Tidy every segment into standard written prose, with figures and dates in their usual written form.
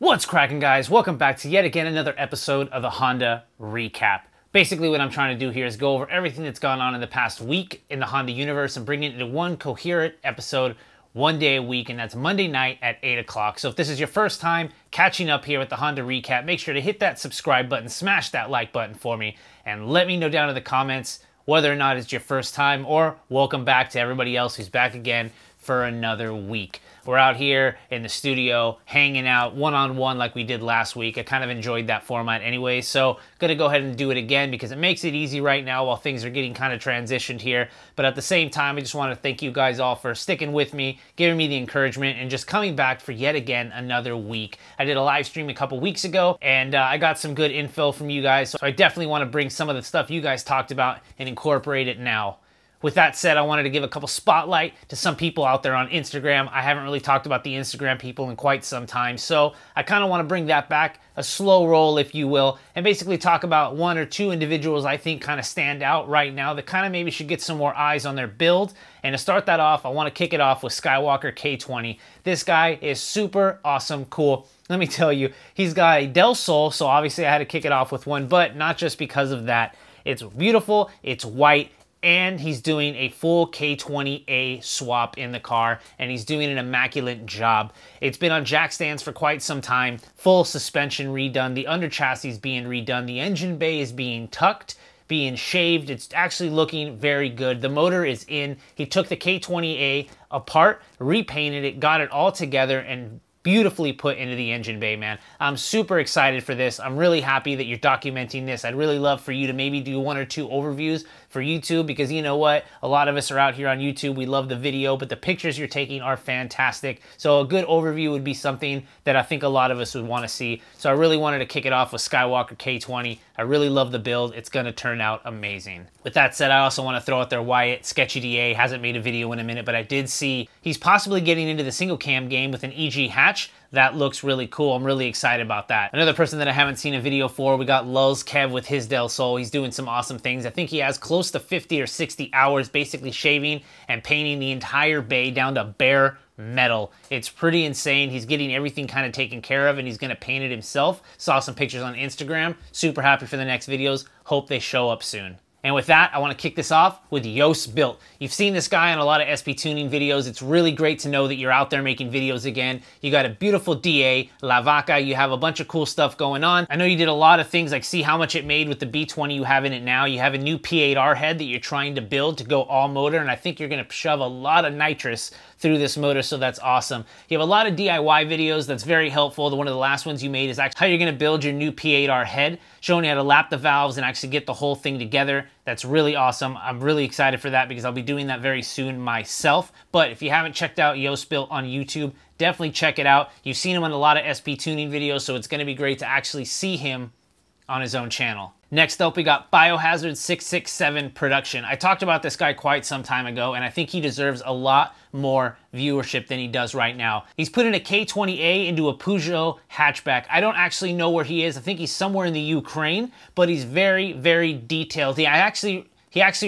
What's cracking, guys? Welcome back to yet again another episode of the Honda Recap. Basically what I'm trying to do here is go over everything that's gone on in the past week in the Honda universe and bring it into one coherent episode one day a week, and that's Monday night at 8 o'clock. So if this is your first time catching up here with the Honda Recap, make sure to hit that subscribe button, smash that like button for me, and let me know down in the comments whether or not it's your first time or welcome back to everybody else who's back again for another week. We're out here in the studio hanging out one-on-one like we did last week. I kind of enjoyed that format anyway, so gonna go ahead and do it again because it makes it easy right now while things are getting kind of transitioned here. But at the same time, I just want to thank you guys all for sticking with me, giving me the encouragement, and just coming back for yet again another week. I did a live stream a couple weeks ago, and I got some good info from you guys, so I definitely want to bring some of the stuff you guys talked about and incorporate it now. With that said, I wanted to give a couple spotlight to some people out there on Instagram. I haven't really talked about the Instagram people in quite some time, so I kind of want to bring that back, a slow roll if you will, and basically talk about one or two individuals I think kind of stand out right now that kind of maybe should get some more eyes on their build. And to start that off, I want to kick it off with Skywalker K20. This guy is super awesome cool. Let me tell you, he's got a Del Sol, so obviously I had to kick it off with one, but not just because of that. It's beautiful, it's white, and he's doing a full K20A swap in the car, and he's doing an immaculate job. It's been on jack stands for quite some time, full suspension redone, the under chassis is being redone, the engine bay is being tucked, being shaved. It's actually looking very good. The motor is in. He took the K20A apart, repainted it, got it all together, and beautifully put into the engine bay, man. I'm super excited for this. I'm really happy that you're documenting this. I'd really love for you to maybe do one or two overviews for YouTube, because you know what? A lot of us are out here on YouTube. We love the video, but the pictures you're taking are fantastic. So a good overview would be something that I think a lot of us would want to see. So I really wanted to kick it off with Skywalker K20. I really love the build. It's going to turn out amazing. With that said, I also want to throw out there Wyatt, Sketchy DA, hasn't made a video in a minute, but I did see he's possibly getting into the single cam game with an EG hatch. That looks really cool. I'm really excited about that. Another person that I haven't seen a video for, we got Lulz Kev with his Del Sol. He's doing some awesome things. I think he has close to 50 or 60 hours basically shaving and painting the entire bay down to bare metal. It's pretty insane. He's getting everything kind of taken care of, and he's going to paint it himself. Saw some pictures on Instagram. Super happy for the next videos. Hope they show up soon. And with that, I want to kick this off with Yost Built. You've seen this guy on a lot of SP tuning videos. It's really great to know that you're out there making videos again. You got a beautiful DA, La Vaca. You have a bunch of cool stuff going on. I know you did a lot of things, like see how much it made with the B20 you have in it now. You have a new P8R head that you're trying to build to go all motor, and I think you're going to shove a lot of nitrous through this motor, so that's awesome. You have a lot of DIY videos that's very helpful. One of the last ones you made is actually how you're going to build your new P8R head, showing you how to lap the valves and actually get the whole thing together. That's really awesome. I'm really excited for that because I'll be doing that very soon myself. But if you haven't checked out Yost Built on YouTube, definitely check it out. You've seen him on a lot of SP tuning videos, so it's going to be great to actually see him on his own channel. Next up, we got Biohazard667 production. I talked about this guy quite some time ago, and I think he deserves a lot more viewership than he does right now. He's put in a K20A into a Peugeot hatchback. I don't actually know where he is. I think he's somewhere in the Ukraine, but he's very, very detailed. He actually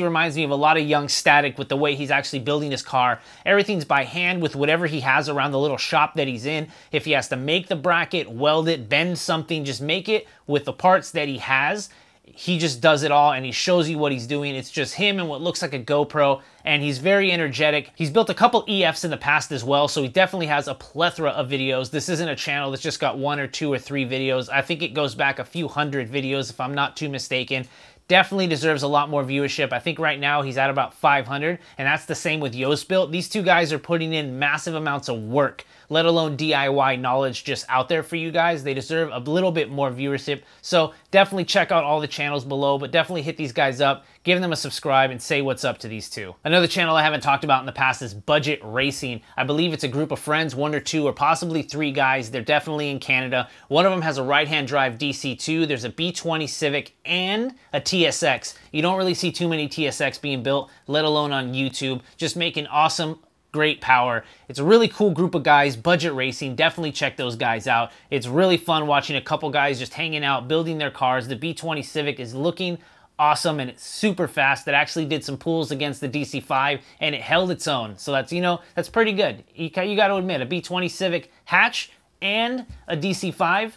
reminds me of a lot of YoungStatic with the way he's actually building his car. Everything's by hand with whatever he has around the little shop that he's in. If he has to make the bracket, weld it, bend something, just make it with the parts that he has. He just does it all, and he shows you what he's doing. It's just him and what looks like a GoPro, and he's very energetic. He's built a couple EFs in the past as well, so he definitely has a plethora of videos. This isn't a channel that's just got one or two or three videos. I think it goes back a few hundred videos, if I'm not too mistaken. Definitely deserves a lot more viewership. I think right now he's at about 500, and that's the same with Yost Built. These two guys are putting in massive amounts of work, let alone DIY knowledge just out there for you guys. They deserve a little bit more viewership, so definitely check out all the channels below, but definitely hit these guys up, give them a subscribe, and say what's up to these two. Another channel I haven't talked about in the past is Budget Racing. I believe it's a group of friends, one or two or possibly three guys. They're definitely in Canada. One of them has a right-hand drive DC2. There's a B20 Civic and a TSX. You don't really see too many TSX being built, let alone on YouTube. Just making awesome, great power. It's a really cool group of guys. Budget Racing, definitely check those guys out. It's really fun watching a couple guys just hanging out, building their cars. The B20 Civic is looking awesome, and it's super fast. It actually did some pulls against the DC5, and it held its own. So that's, you know, that's pretty good. You got to admit, a B20 Civic hatch and a DC5.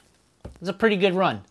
It's a pretty good run.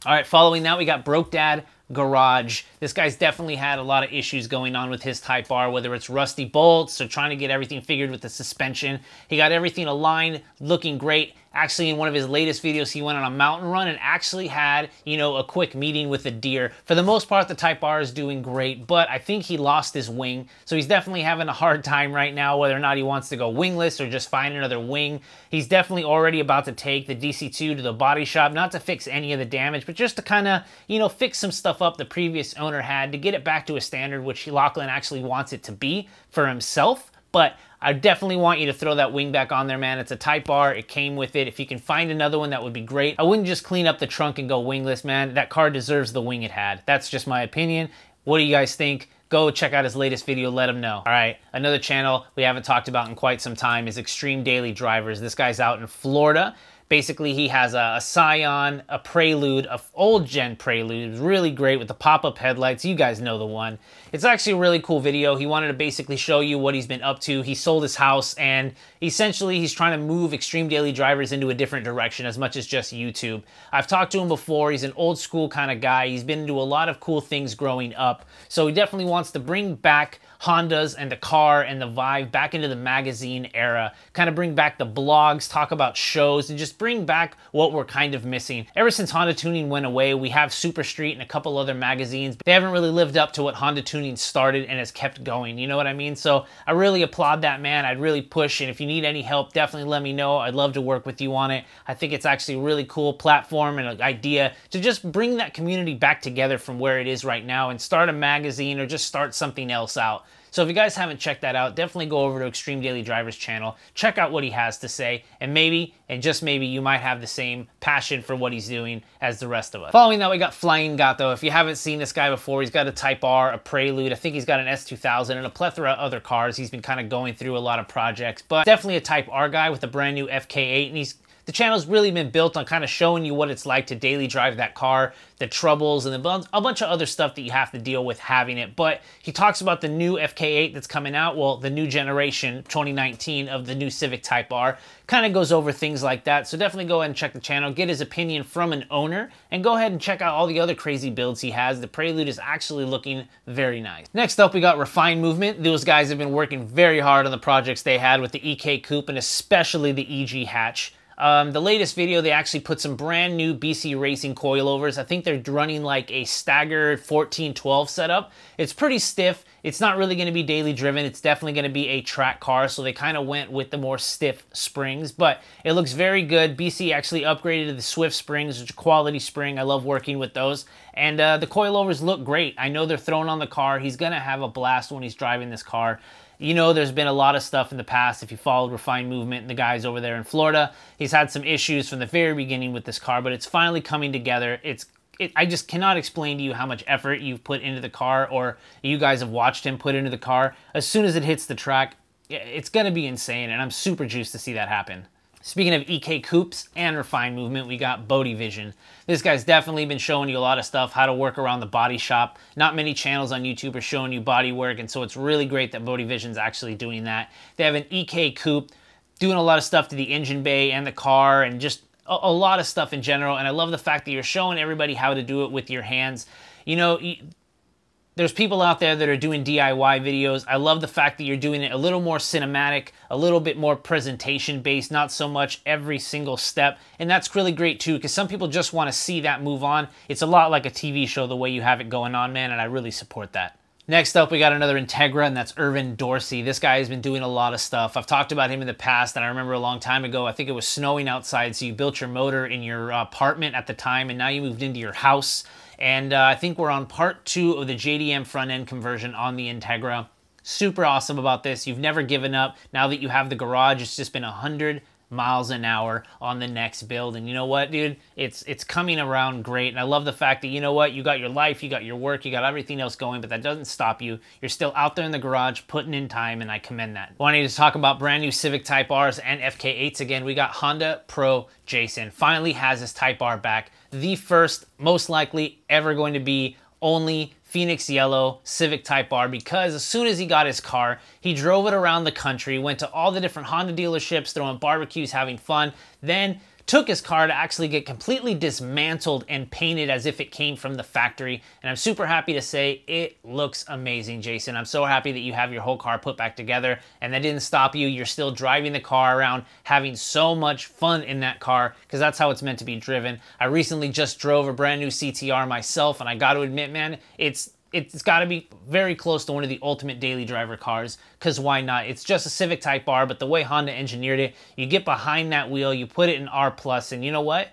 All right, following that, we got Brokedad Garage. This guy's definitely had a lot of issues going on with his Type R, whether it's rusty bolts or trying to get everything figured with the suspension. He got everything aligned, looking great. Actually, in one of his latest videos, he went on a mountain run and actually had, you know, a quick meeting with a deer. For the most part, the Type R is doing great, but I think he lost his wing. So he's definitely having a hard time right now, whether or not he wants to go wingless or just find another wing. He's definitely already about to take the DC2 to the body shop, not to fix any of the damage, but just to kind of, you know, fix some stuff up the previous owner had to get it back to a standard which Lachlan actually wants it to be for himself. But I definitely want you to throw that wing back on there, man. It's a Type R. It came with it. If you can find another one, that would be great. I wouldn't just clean up the trunk and go wingless, man. That car deserves the wing it had. That's just my opinion. What do you guys think? Go check out his latest video. Let him know. All right, another channel we haven't talked about in quite some time is Extreme Daily Drivers. This guy's out in Florida. Basically, he has a Scion, a Prelude, a old gen Prelude. It was really great with the pop-up headlights. You guys know the one. It's actually a really cool video. He wanted to basically show you what he's been up to. He sold his house, and essentially he's trying to move Extreme Daily Drivers into a different direction as much as just YouTube. I've talked to him before. He's an old school kind of guy. He's been into a lot of cool things growing up. So he definitely wants to bring back Hondas and the car and the vibe back into the magazine era, kind of bring back the blogs, talk about shows, and just bring back what we're kind of missing. Ever since Honda Tuning went away, we have Super Street and a couple other magazines. They haven't really lived up to what Honda Tuning started and has kept going, you know what I mean? So I really applaud that, man. I'd really push, and if you need any help, definitely let me know. I'd love to work with you on it. I think it's actually a really cool platform and an idea to just bring that community back together from where it is right now and start a magazine or just start something else out. So if you guys haven't checked that out, definitely go over to Extreme Daily Driver's channel, check out what he has to say, and maybe, and just maybe, you might have the same passion for what he's doing as the rest of us. Following that, we got Flyin Gato. If you haven't seen this guy before, he's got a Type R, a Prelude, I think he's got an S2000, and a plethora of other cars. He's been kind of going through a lot of projects, but definitely a Type R guy with a brand new FK8, and the channel's really been built on kind of showing you what it's like to daily drive that car, the troubles, and a bunch of other stuff that you have to deal with having it. But he talks about the new FK8 that's coming out, well, the new generation, 2019, of the new Civic Type R. Kind of goes over things like that. So definitely go ahead and check the channel, get his opinion from an owner, and go ahead and check out all the other crazy builds he has. The Prelude is actually looking very nice. Next up, we got Refine Movement. Those guys have been working very hard on the projects they had with the EK Coupe and especially the EG Hatch. The latest video, they actually put some brand new BC Racing coilovers. I think they're running like a staggered 14-12 setup. It's pretty stiff. It's not really going to be daily driven. It's definitely going to be a track car, so they kind of went with the more stiff springs, but it looks very good. BC actually upgraded to the Swift springs, which is a quality spring. I love working with those, and the coilovers look great. I know they're thrown on the car. He's going to have a blast when he's driving this car. You know, there's been a lot of stuff in the past. If you followed Refine Movement and the guys over there in Florida, he's had some issues from the very beginning with this car, but it's finally coming together. I just cannot explain to you how much effort you've put into the car, or you guys have watched him put into the car. As soon as it hits the track, it's going to be insane, and I'm super juiced to see that happen. Speaking of EK Coupes and Refine Movement, we got Bodevision. This guy's definitely been showing you a lot of stuff, how to work around the body shop. Not many channels on YouTube are showing you body work, and so it's really great that Bodevision's actually doing that. They have an EK Coupe doing a lot of stuff to the engine bay and the car, and just a lot of stuff in general, and I love the fact that you're showing everybody how to do it with your hands. You know, there's people out there that are doing DIY videos. I love the fact that you're doing it a little more cinematic, a little bit more presentation based, not so much every single step. And that's really great too, because some people just want to see that move on. It's a lot like a TV show the way you have it going on, man, and I really support that. Next up, we got another Integra, and that's Irvin Dorsey. This guy has been doing a lot of stuff. I've talked about him in the past, and I remember a long time ago, I think it was snowing outside, so you built your motor in your apartment at the time, and now you moved into your house. And I think we're on part 2 of the JDM front end conversion on the Integra. Super awesome about this. You've never given up. Now that you have the garage, it's just been 100 miles an hour on the next build. And you know what, dude? It's coming around great. And I love the fact that, you know what? You got your life, you got your work, you got everything else going, but that doesn't stop you. You're still out there in the garage putting in time, and I commend that. Wanting to talk about brand new Civic Type Rs and FK8s again, we got HondaProjason. Finally has his Type R back. The first, most likely, ever going to be only Phoenix Yellow Civic Type R because as soon as he got his car, he drove it around the country, went to all the different Honda dealerships, throwing barbecues, having fun, then took his car to actually get completely dismantled and painted as if it came from the factory. And I'm super happy to say it looks amazing, Jason. I'm so happy that you have your whole car put back together and that didn't stop you. You're still driving the car around, having so much fun in that car because that's how it's meant to be driven. I recently just drove a brand new CTR myself and I got to admit, man, it's got to be very close to one of the ultimate daily driver cars, because why not? It's just a Civic Type R, but the way Honda engineered it, you get behind that wheel, you put it in R+, and you know what?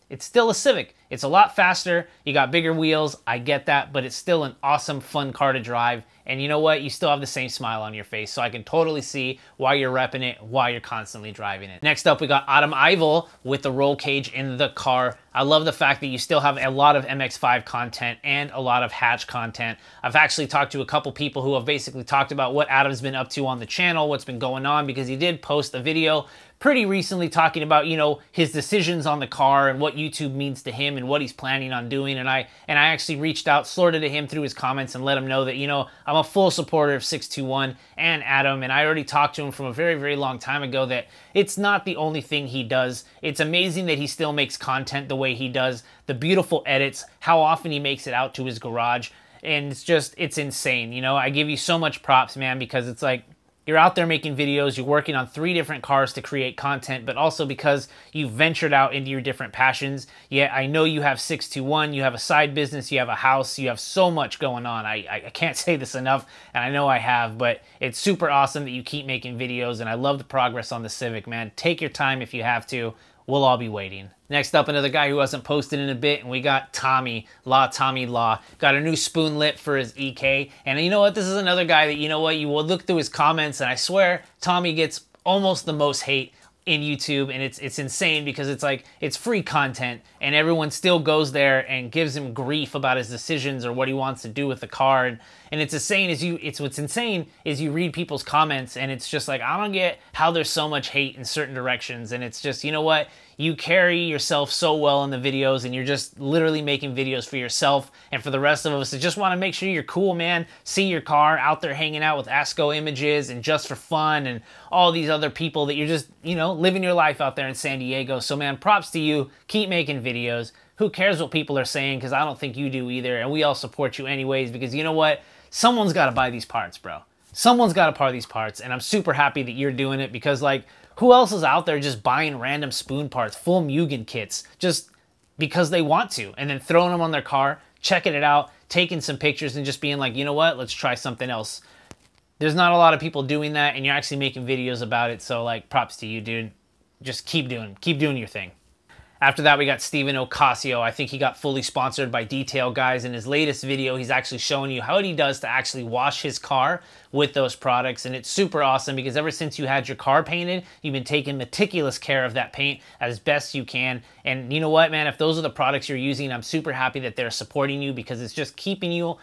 It's still a Civic. It's a lot faster, you got bigger wheels, I get that, but it's still an awesome, fun car to drive. And you know what? You still have the same smile on your face, so I can totally see why you're repping it, why you're constantly driving it. Next up, we got Ivell with the roll cage in the car. I love the fact that you still have a lot of MX-5 content and a lot of hatch content. I've actually talked to a couple people who have basically talked about what Adam's been up to on the channel, what's been going on, because he did post a video pretty recently talking about, you know, his decisions on the car and what YouTube means to him and what he's planning on doing. And I actually reached out, sorted to him through his comments and let him know that, you know, I'm a full supporter of 621 and Adam, and I already talked to him from a very, very long time ago that it's not the only thing he does. It's amazing that he still makes content the way he does, the beautiful edits, how often he makes it out to his garage, and it's insane. You know, I give you so much props, man, because it's like, you're out there making videos, you're working on 3 different cars to create content, but also because you've ventured out into your different passions. Yet I know you have 621, you have a side business, you have a house, you have so much going on. I can't say this enough, and I know I have, but it's super awesome that you keep making videos, and I love the progress on the Civic, man. Take your time if you have to. We'll all be waiting. Next up, another guy who hasn't posted in a bit, and we got LATommyLa. Got a new spoon lip for his EK. And you know what? This is another guy that, you know what? You will look through his comments, and I swear, Tommy gets almost the most hate in YouTube, and it's insane because it's like, it's free content, and everyone still goes there and gives him grief about his decisions or what he wants to do with the car. And it's insane what's insane is you read people's comments, and it's just like, I don't get how there's so much hate in certain directions. And it's just, you know what? You carry yourself so well in the videos, and you're just literally making videos for yourself and for the rest of us that just want to make sure you're cool, man. See your car out there hanging out with ASCO images and Just for Fun and all these other people that you're just, you know, living your life out there in San Diego. So, man, props to you. Keep making videos. Who cares what people are saying? Because I don't think you do either. And we all support you anyways, because you know what? Someone's got to buy these parts, bro. Someone's got to buy these parts. And I'm super happy that you're doing it because, like, who else is out there just buying random spoon parts, full Mugen kits, just because they want to, and then throwing them on their car, checking it out, taking some pictures, and just being like, you know what, let's try something else. There's not a lot of people doing that, and you're actually making videos about it, so, like, props to you, dude. Just keep doing your thing. After that, we got Steven Ocasio. I think he got fully sponsored by Detail Guys. In his latest video, he's actually showing you how he does to actually wash his car with those products. And it's super awesome because ever since you had your car painted, you've been taking meticulous care of that paint as best you can. And you know what, man? If those are the products you're using, I'm super happy that they're supporting you because it's just keeping you...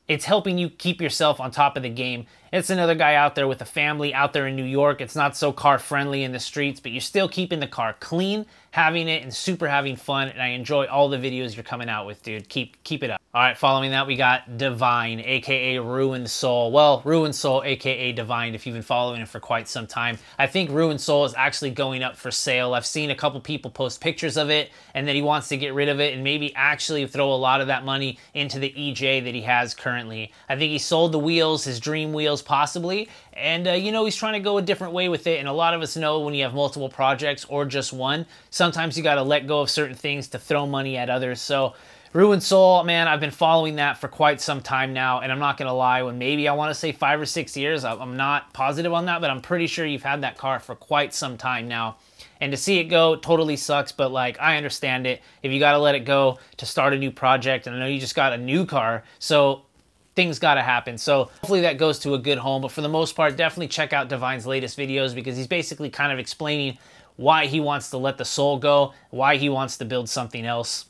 It's helping you keep yourself on top of the game. It's another guy out there with a family out there in New York. It's not so car friendly in the streets, but you're still keeping the car clean, having it, and super having fun. And I enjoy all the videos you're coming out with, dude. Keep it up. All right, following that, we got Divine, aka Ruined Soul. Well, Ruined Soul, aka Divine, if you've been following it for quite some time. I think Ruined Soul is actually going up for sale. I've seen a couple people post pictures of it, and then he wants to get rid of it and maybe actually throw a lot of that money into the EJ that he has currently. I think he sold the wheels, his dream wheels possibly, and you know, he's trying to go a different way with it. And a lot of us know when you have multiple projects or just one, sometimes you got to let go of certain things to throw money at others. So Ruined Soul, man, I've been following that for quite some time now, and I'm not gonna lie, when maybe I want to say 5 or 6 years, I'm not positive on that, but I'm pretty sure you've had that car for quite some time now. And to see it go totally sucks, but like, I understand it. If you got to let it go to start a new project, and I know you just got a new car, so things got to happen. So hopefully that goes to a good home, but for the most part, definitely check out Divine's latest videos because he's basically kind of explaining why he wants to let the Soul go, why he wants to build something else.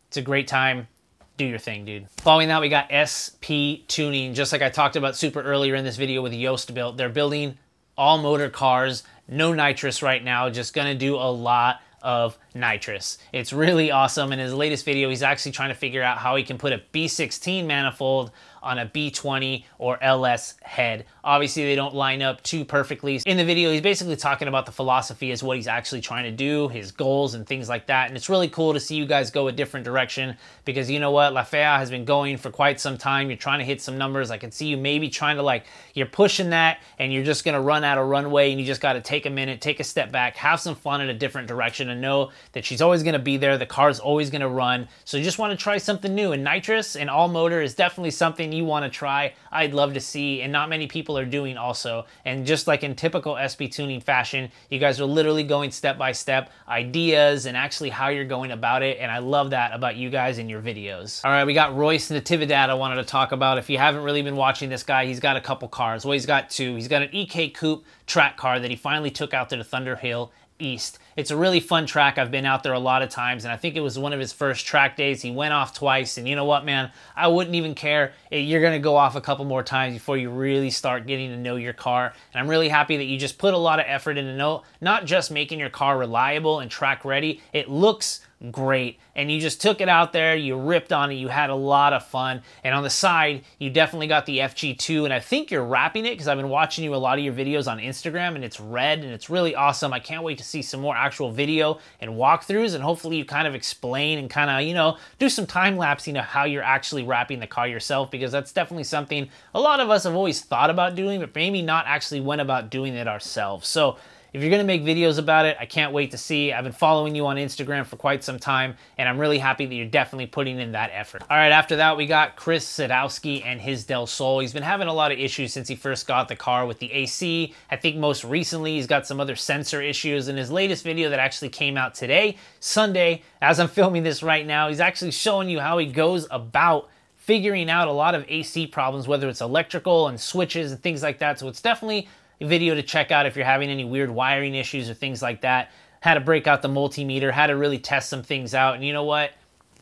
It's a great time. Do your thing, dude. Following that, we got SP Tuning. Just like I talked about super earlier in this video with Yost Built, they're building all motor cars, no nitrous right now, just gonna do a lot of nitrous. It's really awesome. In his latest video, he's actually trying to figure out how he can put a B16 manifold on a B20 or LS head. Obviously, they don't line up too perfectly. In the video, he's basically talking about the philosophy as what he's actually trying to do, his goals and things like that. And it's really cool to see you guys go a different direction because you know what? La Fea has been going for quite some time. You're trying to hit some numbers. I can see you maybe trying to like, you're pushing that and you're just gonna run out of runway and you just gotta take a minute, take a step back, have some fun in a different direction and know that she's always gonna be there. The car's always gonna run. So you just wanna try something new. And nitrous and all motor is definitely something you want to try. I'd love to see, and not many people are doing also. And just like in typical SB tuning fashion, you guys are literally going step by step, ideas and actually how you're going about it. And I love that about you guys in your videos. All right, we got Roice Natividad I wanted to talk about. If you haven't really been watching this guy, he's got a couple cars. Well, he's got two. He's got an EK Coupe track car that he finally took out to the Thunderhill East. It's a really fun track. I've been out there a lot of times, and I think it was one of his first track days. He went off twice, and you know what, man? I wouldn't even care. You're going to go off a couple more times before you really start getting to know your car, and I'm really happy that you just put a lot of effort into not just making your car reliable and track ready. It looks great, and you just took it out there, you ripped on it, you had a lot of fun. And on the side, you definitely got the FG2, and I think you're wrapping it because I've been watching you a lot of your videos on Instagram, and it's red, and it's really awesome. I can't wait to see some more actual video and walkthroughs, and hopefully you kind of explain and kind of, you know, do some time-lapse, you know, how you're actually wrapping the car yourself, because that's definitely something a lot of us have always thought about doing, but maybe not actually went about doing it ourselves. So if you're going to make videos about it, I can't wait to see. I've been following you on Instagram for quite some time, and I'm really happy that you're definitely putting in that effort. All right, after that, we got Chris Sadowski and his Del Sol. He's been having a lot of issues since he first got the car with the AC. I think most recently he's got some other sensor issues. In his latest video that actually came out today, Sunday, as I'm filming this right now, he's actually showing you how he goes about figuring out a lot of AC problems, whether it's electrical and switches and things like that. So it's definitely a video to check out if you're having any weird wiring issues or things like that. How to break out the multimeter, how to really test some things out. And you know what?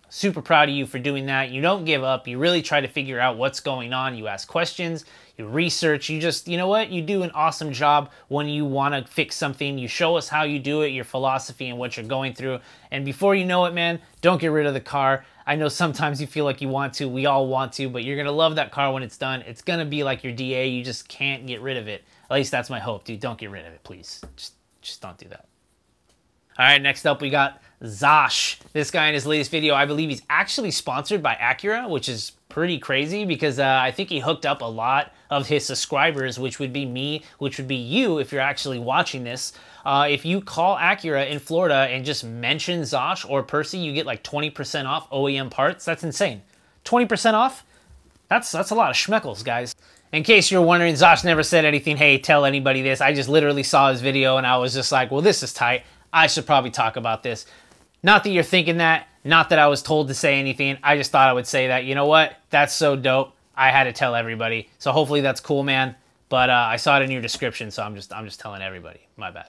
Super proud of you for doing that. You don't give up. You really try to figure out what's going on. You ask questions, you research, you just, you know what? You do an awesome job when you want to fix something. You show us how you do it, your philosophy and what you're going through. And before you know it, man, don't get rid of the car. I know sometimes you feel like you want to. We all want to, but you're going to love that car when it's done. It's going to be like your DA. You just can't get rid of it. At least that's my hope, dude. Don't get rid of it, please. Just don't do that. All right, next up we got Zosh. This guy in his latest video, I believe he's actually sponsored by Acura, which is pretty crazy because I think he hooked up a lot of his subscribers, which would be me, which would be you if you're actually watching this. If you call Acura in Florida and just mention Zosh or Percy, you get like 20% off OEM parts. That's insane. 20% off? That's a lot of schmeckles, guys. In case you're wondering, Zosh never said anything, hey, tell anybody this. I just literally saw his video and I was just like, well, this is tight. I should probably talk about this. Not that you're thinking that, not that I was told to say anything. I just thought I would say that. You know what? That's so dope. I had to tell everybody. So hopefully that's cool, man. But I saw it in your description, so I'm just telling everybody. My bad.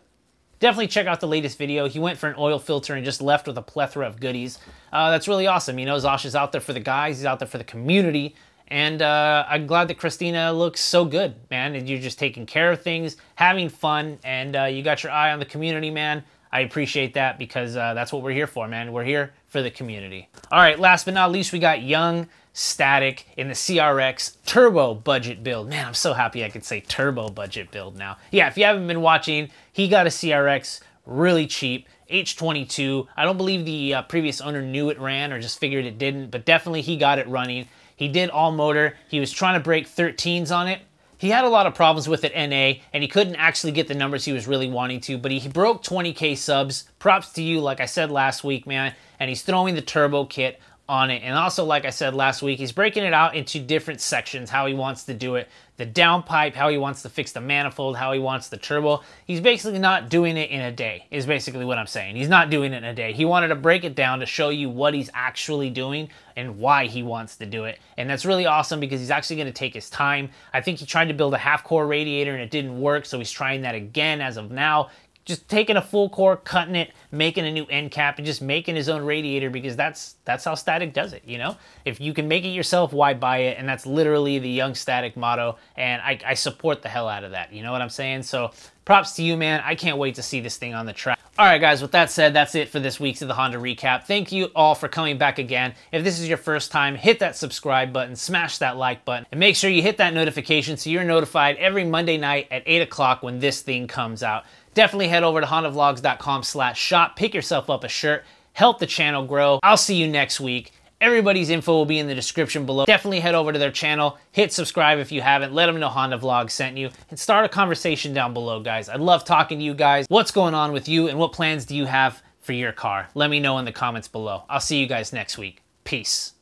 Definitely check out the latest video. He went for an oil filter and just left with a plethora of goodies. That's really awesome. You know, Zosh is out there for the guys. He's out there for the community. And I'm glad that Christina looks so good, man. And you're just taking care of things, having fun, and you got your eye on the community, man. I appreciate that because that's what we're here for, man. We're here for the community. All right, last but not least, we got YoungStatic in the CRX turbo budget build. Man, I'm so happy I could say turbo budget build now. Yeah, if you haven't been watching, he got a CRX really cheap. H22. I don't believe the previous owner knew it ran or just figured it didn't, but definitely he got it running. He did all motor. He was trying to break 13s on it. He had a lot of problems with it NA, and he couldn't actually get the numbers he was really wanting to, but he broke 20K subs. Props to you, like I said last week, man. And he's throwing the turbo kit on it. And also, like I said last week, he's breaking it out into different sections, how he wants to do it. The downpipe, how he wants to fix the manifold, how he wants the turbo. He's basically not doing it in a day, is basically what I'm saying. He's not doing it in a day. He wanted to break it down to show you what he's actually doing and why he wants to do it. And that's really awesome because he's actually going to take his time. I think he tried to build a half-core radiator and it didn't work, so he's trying that again as of now. Just taking a full core, cutting it, making a new end cap, and just making his own radiator because that's how Static does it, you know? If you can make it yourself, why buy it? And that's literally the YoungStatic motto, and I support the hell out of that, you know what I'm saying? So props to you, man. I can't wait to see this thing on the track. All right, guys, with that said, that's it for this week's of the Honda Recap. Thank you all for coming back again. If this is your first time, hit that subscribe button, smash that like button, and make sure you hit that notification so you're notified every Monday night at 8 o'clock when this thing comes out. Definitely head over to HondaVlogs.com/shop, pick yourself up a shirt, help the channel grow. I'll see you next week. Everybody's info will be in the description below. Definitely head over to their channel, hit subscribe if you haven't, let them know Honda Vlog sent you, and start a conversation down below, guys. I love talking to you guys. What's going on with you, and what plans do you have for your car? Let me know in the comments below. I'll see you guys next week. Peace.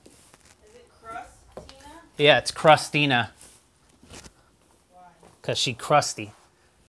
Is it Crustina? Yeah, it's Crustina. Why? Because she crusty.